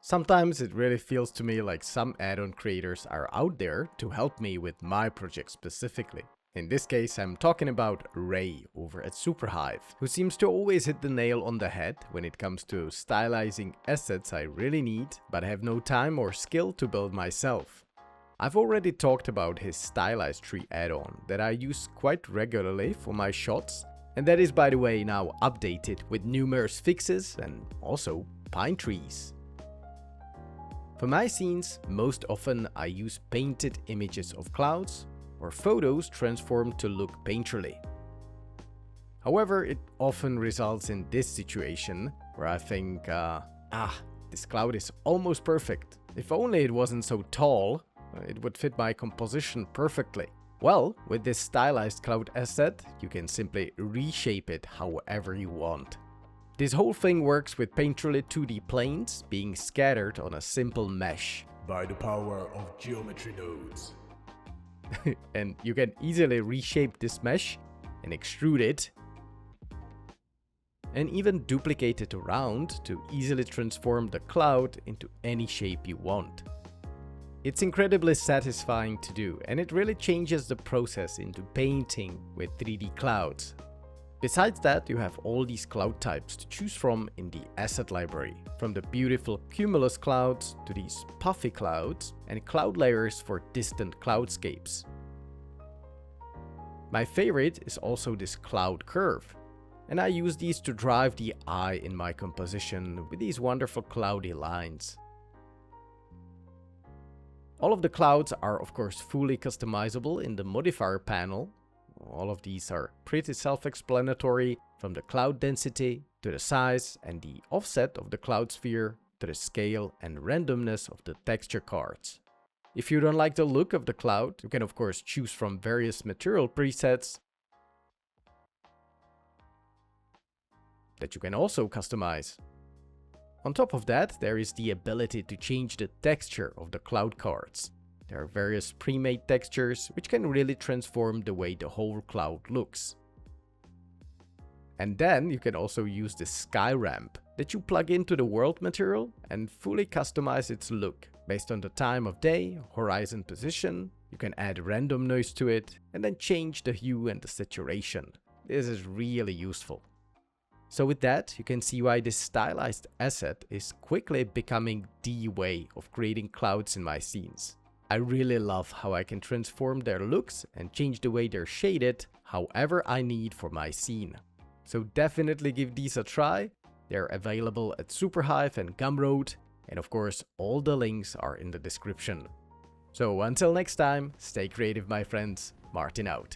Sometimes it really feels to me like some add-on creators are out there to help me with my project specifically. In this case, I'm talking about Ray over at Superhive, who seems to always hit the nail on the head when it comes to stylizing assets I really need, but have no time or skill to build myself. I've already talked about his Stylized Tree add-on that I use quite regularly for my shots, and that is, by the way, now updated with numerous fixes and also pine trees. For my scenes, most often I use painted images of clouds or photos transformed to look painterly. However, it often results in this situation where I think, this cloud is almost perfect. If only it wasn't so tall, it would fit my composition perfectly. Well, with this stylized cloud asset, you can simply reshape it however you want. This whole thing works with painterly 2D planes being scattered on a simple mesh. By the power of geometry nodes. And you can easily reshape this mesh and extrude it, and even duplicate it around to easily transform the cloud into any shape you want. It's incredibly satisfying to do, and it really changes the process into painting with 3D clouds. Besides that, you have all these cloud types to choose from in the asset library, from the beautiful cumulus clouds to these puffy clouds and cloud layers for distant cloudscapes. My favorite is also this cloud curve, and I use these to drive the eye in my composition with these wonderful cloudy lines. All of the clouds are of course fully customizable in the modifier panel. All of these are pretty self-explanatory, from the cloud density to the size and the offset of the cloud sphere to the scale and randomness of the texture cards. If you don't like the look of the cloud, you can of course choose from various material presets that you can also customize. On top of that, there is the ability to change the texture of the cloud cards. There are various pre-made textures which can really transform the way the whole cloud looks. And then you can also use the sky ramp that you plug into the world material and fully customize its look based on the time of day, horizon position. You can add random noise to it and then change the hue and the saturation. This is really useful. So with that, you can see why this stylized asset is quickly becoming the way of creating clouds in my scenes. I really love how I can transform their looks and change the way they're shaded however I need for my scene. So definitely give these a try. They're available at Superhive and Gumroad, and of course all the links are in the description. So until next time, stay creative my friends, Martin out.